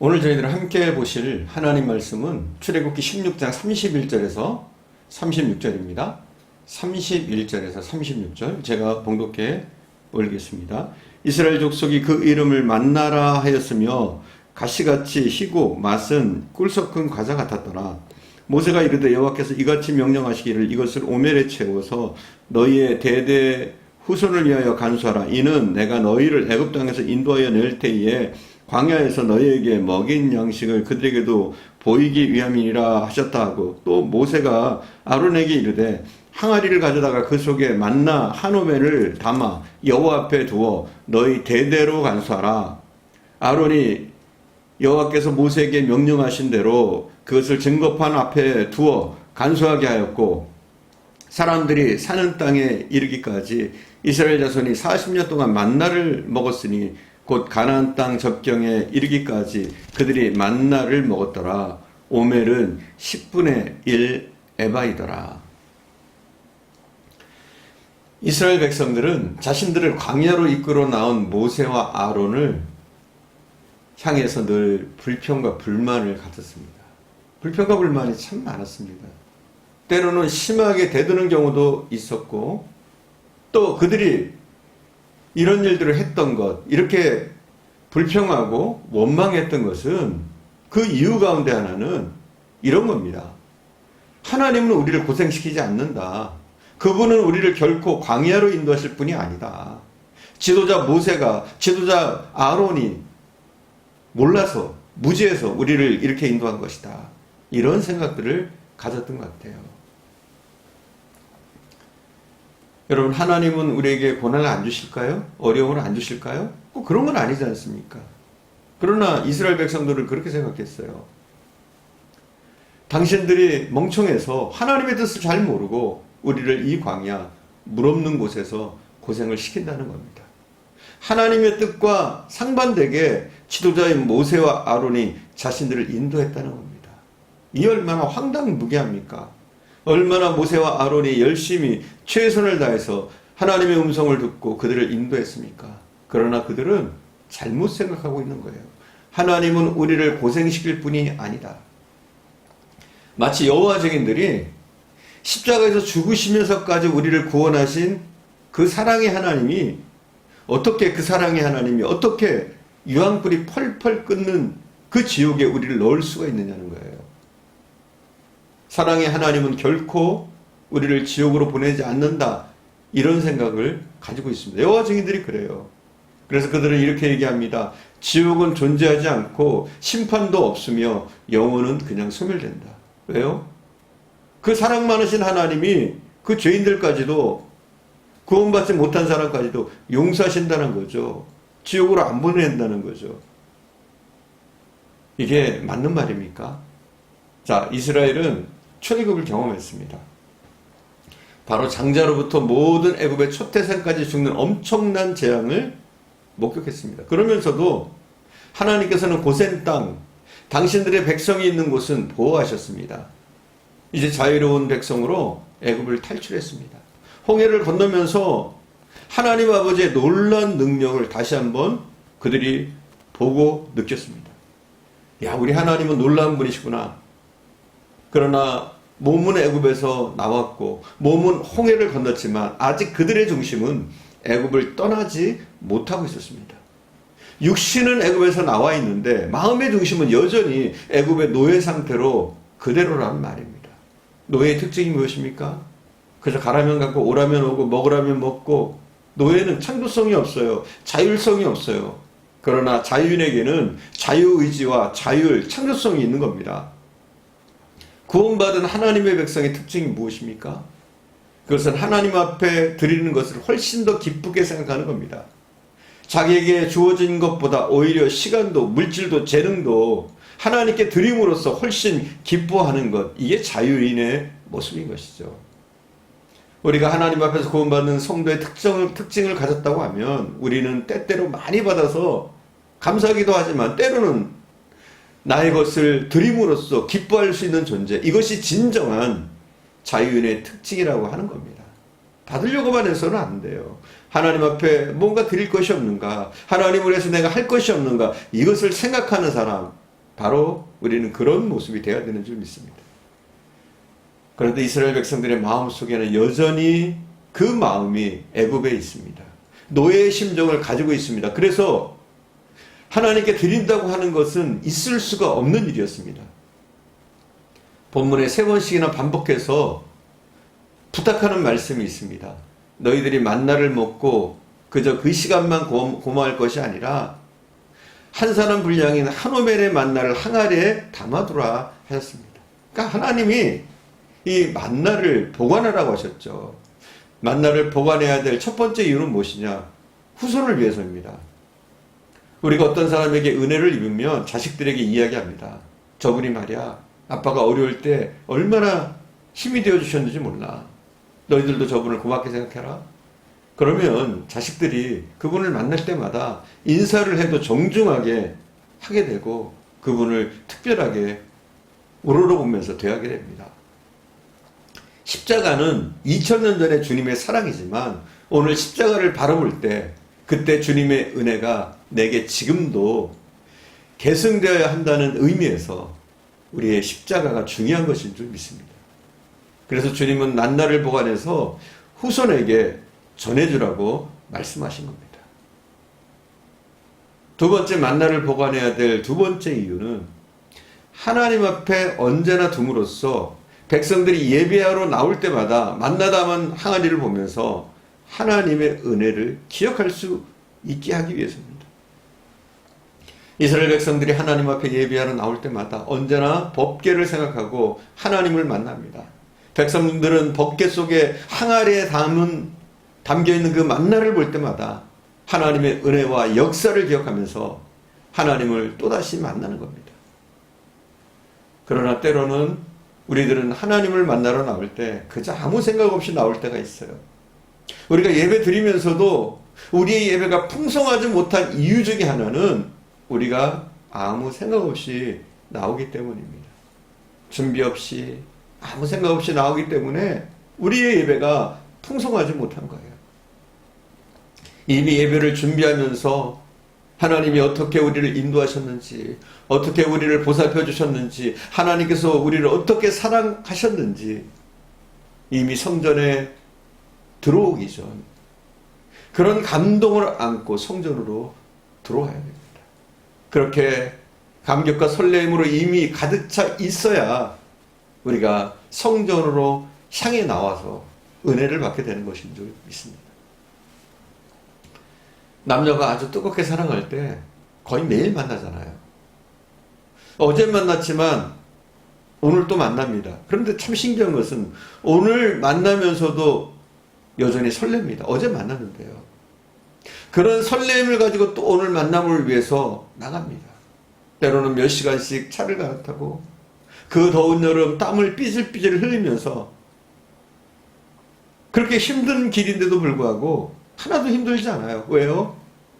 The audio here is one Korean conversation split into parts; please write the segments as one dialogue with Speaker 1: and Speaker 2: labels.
Speaker 1: 오늘 저희들 함께 보실 하나님 말씀은 출애굽기 16장 31절에서 36절입니다. 31절에서 36절 제가 봉독해 올리겠습니다. 이스라엘 족속이 그 이름을 만나라 하였으며 가시같이 희고 맛은 꿀 섞은 과자 같았더라. 모세가 이르되 여호와께서 이같이 명령하시기를 이것을 오멜에 채워서 너희의 대대 후손을 위하여 간수하라. 이는 내가 너희를 애굽 땅에서 인도하여 낼 때에 광야에서 너희에게 먹인 양식을 그들에게도 보이기 위함이니라 하셨다 하고, 또 모세가 아론에게 이르되 항아리를 가져다가 그 속에 만나 한 오멜을 담아 여호와 앞에 두어 너희 대대로 간수하라. 아론이 여호와께서 모세에게 명령하신 대로 그것을 증거판 앞에 두어 간수하게 하였고, 사람들이 사는 땅에 이르기까지 이스라엘 자손이 40년 동안 만나를 먹었으니 곧 가나안 땅 접경에 이르기까지 그들이 만나를 먹었더라. 오멜은 10분의 1 에바이더라. 이스라엘 백성들은 자신들을 광야로 이끌어 나온 모세와 아론을 향해서 늘 불평과 불만을 가졌습니다. 불평과 불만이 참 많았습니다. 때로는 심하게 대드는 경우도 있었고, 또 그들이 이런 일들을 했던 것, 이렇게 불평하고 원망했던 것은 그 이유 가운데 하나는 이런 겁니다. 하나님은 우리를 고생시키지 않는다. 그분은 우리를 결코 광야로 인도하실 분이 아니다. 지도자 모세가, 지도자 아론이 몰라서, 무지해서 우리를 이렇게 인도한 것이다. 이런 생각들을 가졌던 것 같아요. 여러분, 하나님은 우리에게 고난을 안 주실까요? 어려움을 안 주실까요? 꼭 그런 건 아니지 않습니까? 그러나 이스라엘 백성들은 그렇게 생각했어요. 당신들이 멍청해서 하나님의 뜻을 잘 모르고 우리를 이 광야, 물 없는 곳에서 고생을 시킨다는 겁니다. 하나님의 뜻과 상반되게 지도자인 모세와 아론이 자신들을 인도했다는 겁니다. 이 얼마나 황당무계합니까? 얼마나 모세와 아론이 열심히 최선을 다해서 하나님의 음성을 듣고 그들을 인도했습니까? 그러나 그들은 잘못 생각하고 있는 거예요. 하나님은 우리를 고생시킬 분이 아니다. 마치 여호와 증인들이 십자가에서 죽으시면서까지 우리를 구원하신 그 사랑의 하나님이 어떻게 유황불이 펄펄 끓는 그 지옥에 우리를 넣을 수가 있느냐는 거예요. 사랑의 하나님은 결코 우리를 지옥으로 보내지 않는다. 이런 생각을 가지고 있습니다. 여호와 증인들이 그래요. 그래서 그들은 이렇게 얘기합니다. 지옥은 존재하지 않고 심판도 없으며 영혼은 그냥 소멸된다. 왜요? 그 사랑 많으신 하나님이 그 죄인들까지도, 구원받지 못한 사람까지도 용서하신다는 거죠. 지옥으로 안 보낸다는 거죠. 이게 맞는 말입니까? 자, 이스라엘은 출애굽을 경험했습니다. 바로 장자로부터 모든 애굽의 초태생까지 죽는 엄청난 재앙을 목격했습니다. 그러면서도 하나님께서는 고센 땅, 당신들의 백성이 있는 곳은 보호하셨습니다. 이제 자유로운 백성으로 애굽을 탈출했습니다. 홍해를 건너면서 하나님 아버지의 놀라운 능력을 다시 한번 그들이 보고 느꼈습니다. 야, 우리 하나님은 놀라운 분이시구나. 그러나 몸은 애굽에서 나왔고 몸은 홍해를 건넜지만 아직 그들의 중심은 애굽을 떠나지 못하고 있었습니다. 육신은 애굽에서 나와 있는데 마음의 중심은 여전히 애굽의 노예 상태로 그대로라는 말입니다. 노예의 특징이 무엇입니까? 그저 가라면 갖고 오라면 오고 먹으라면 먹고, 노예는 창조성이 없어요. 자율성이 없어요. 그러나 자유인에게는 자유의지와 자율, 창조성이 있는 겁니다. 구원받은 하나님의 백성의 특징이 무엇입니까? 그것은 하나님 앞에 드리는 것을 훨씬 더 기쁘게 생각하는 겁니다. 자기에게 주어진 것보다 오히려 시간도 물질도 재능도 하나님께 드림으로써 훨씬 기뻐하는 것, 이게 자유인의 모습인 것이죠. 우리가 하나님 앞에서 구원받는 성도의 특징을 가졌다고 하면 우리는 때때로 많이 받아서 감사하기도 하지만 때로는 나의 것을 드림으로써 기뻐할 수 있는 존재, 이것이 진정한 자유인의 특징이라고 하는 겁니다. 받으려고만 해서는 안 돼요. 하나님 앞에 뭔가 드릴 것이 없는가, 하나님을 위해서 내가 할 것이 없는가, 이것을 생각하는 사람, 바로 우리는 그런 모습이 되어야 되는 줄 믿습니다. 그런데 이스라엘 백성들의 마음속에는 여전히 그 마음이 애굽에 있습니다. 노예의 심정을 가지고 있습니다. 그래서 하나님께 드린다고 하는 것은 있을 수가 없는 일이었습니다. 본문에 3번씩이나 반복해서 부탁하는 말씀이 있습니다. 너희들이 만나를 먹고 그저 그 시간만 고마울 것이 아니라 한 사람 분량인 한 오멜의 만나를 항아리에 담아두라 하셨습니다. 그러니까 하나님이 이 만나를 보관하라고 하셨죠. 만나를 보관해야 될 첫 번째 이유는 무엇이냐? 후손을 위해서입니다. 우리가 어떤 사람에게 은혜를 입으면 자식들에게 이야기합니다. 저분이 말이야, 아빠가 어려울 때 얼마나 힘이 되어주셨는지 몰라. 너희들도 저분을 고맙게 생각해라. 그러면 자식들이 그분을 만날 때마다 인사를 해도 정중하게 하게 되고 그분을 특별하게 우러러보면서 대하게 됩니다. 십자가는 2000년 전의 주님의 사랑이지만 오늘 십자가를 바라볼 때 그때 주님의 은혜가 내게 지금도 계승되어야 한다는 의미에서 우리의 십자가가 중요한 것인 줄 믿습니다. 그래서 주님은 만나를 보관해서 후손에게 전해주라고 말씀하신 겁니다. 두 번째 만나를 보관해야 될 두 번째 이유는 하나님 앞에 언제나 둠으로써 백성들이 예배하러 나올 때마다 만나 담은 항아리를 보면서 하나님의 은혜를 기억할 수 있게 하기 위해서입니다. 이스라엘 백성들이 하나님 앞에 예배하러 나올 때마다 언제나 법궤를 생각하고 하나님을 만납니다. 백성들은 법궤 속에 항아리에 담겨있는 그 만나를 볼 때마다 하나님의 은혜와 역사를 기억하면서 하나님을 또다시 만나는 겁니다. 그러나 때로는 우리들은 하나님을 만나러 나올 때 그저 아무 생각 없이 나올 때가 있어요. 우리가 예배 드리면서도 우리의 예배가 풍성하지 못한 이유 중에 하나는 우리가 아무 생각 없이 나오기 때문입니다. 준비 없이 아무 생각 없이 나오기 때문에 우리의 예배가 풍성하지 못한 거예요. 이미 예배를 준비하면서 하나님이 어떻게 우리를 인도하셨는지, 어떻게 우리를 보살펴 주셨는지, 하나님께서 우리를 어떻게 사랑하셨는지 이미 성전에 들어오기 전 그런 감동을 안고 성전으로 들어와야 됩니다. 그렇게 감격과 설레임으로 이미 가득 차 있어야 우리가 성전으로 향해 나와서 은혜를 받게 되는 것인 줄 믿습니다. 남녀가 아주 뜨겁게 사랑할 때 거의 매일 만나잖아요. 어제 만났지만 오늘 또 만납니다. 그런데 참 신기한 것은 오늘 만나면서도 여전히 설렙니다. 어제 만났는데요. 그런 설렘을 가지고 또 오늘 만남을 위해서 나갑니다. 때로는 몇 시간씩 차를 갈아타고 그 더운 여름 땀을 삐질삐질 흘리면서 그렇게 힘든 길인데도 불구하고 하나도 힘들지 않아요. 왜요?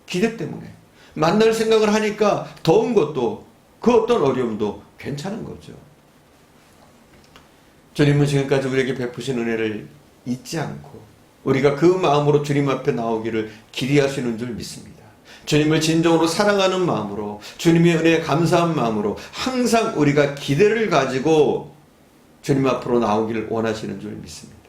Speaker 1: 기대 때문에. 만날 생각을 하니까 더운 것도 그 어떤 어려움도 괜찮은 거죠. 주님은 지금까지 우리에게 베푸신 은혜를 잊지 않고 우리가 그 마음으로 주님 앞에 나오기를 기대하시는 줄 믿습니다. 주님을 진정으로 사랑하는 마음으로 주님의 은혜에 감사한 마음으로 항상 우리가 기대를 가지고 주님 앞으로 나오기를 원하시는 줄 믿습니다.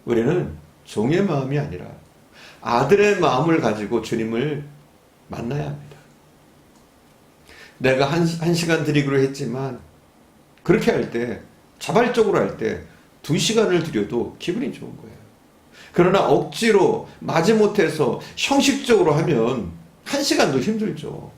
Speaker 1: 우리는 종의 마음이 아니라 아들의 마음을 가지고 주님을 만나야 합니다. 내가 한 시간 드리기로 했지만 그렇게 할 때 자발적으로 할 때 2시간을 드려도 기분이 좋은 거예요. 그러나 억지로 마지못해서 형식적으로 하면 1시간도 힘들죠.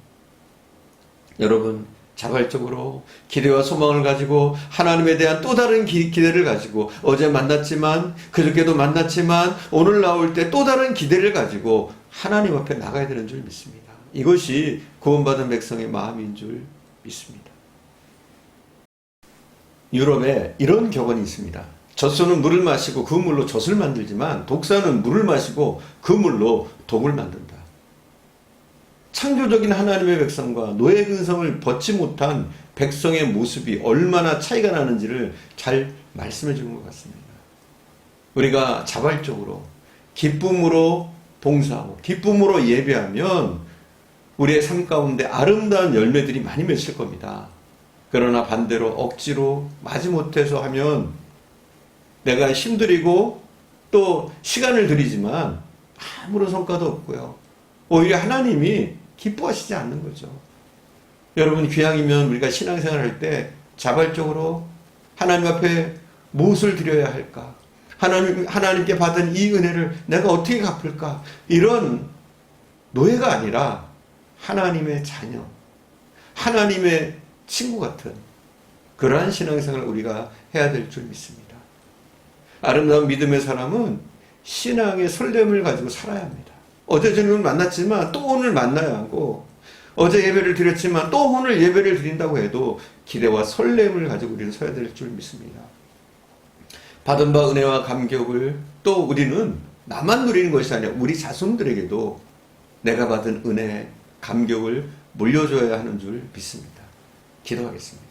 Speaker 1: 여러분 자발적으로 기대와 소망을 가지고 하나님에 대한 또 다른 기대를 가지고 어제 만났지만 그저께도 만났지만 오늘 나올 때 또 다른 기대를 가지고 하나님 앞에 나가야 되는 줄 믿습니다. 이것이 구원받은 백성의 마음인 줄 믿습니다. 유럽에 이런 격언이 있습니다. 젖소는 물을 마시고 그 물로 젖을 만들지만 독사는 물을 마시고 그 물로 독을 만든다. 창조적인 하나님의 백성과 노예 근성을 벗지 못한 백성의 모습이 얼마나 차이가 나는지를 잘 말씀해 주는 것 같습니다. 우리가 자발적으로 기쁨으로 봉사하고 기쁨으로 예배하면 우리의 삶 가운데 아름다운 열매들이 많이 맺힐 겁니다. 그러나 반대로 억지로 마지못해서 하면 내가 힘들이고 또 시간을 들이지만 아무런 성과도 없고요. 오히려 하나님이 기뻐하시지 않는 거죠. 여러분, 귀향이면 우리가 신앙생활 할 때 자발적으로 하나님 앞에 무엇을 드려야 할까? 하나님께 받은 이 은혜를 내가 어떻게 갚을까? 이런 노예가 아니라 하나님의 자녀, 하나님의 친구 같은 그러한 신앙생활을 우리가 해야 될 줄 믿습니다. 아름다운 믿음의 사람은 신앙의 설렘을 가지고 살아야 합니다. 어제 저녁을 만났지만 또 오늘 만나야 하고, 어제 예배를 드렸지만 또 오늘 예배를 드린다고 해도 기대와 설렘을 가지고 우리는 서야 될 줄 믿습니다. 받은 바 은혜와 감격을 또 우리는 나만 누리는 것이 아니라 우리 자손들에게도 내가 받은 은혜, 감격을 물려줘야 하는 줄 믿습니다. 기도하겠습니다.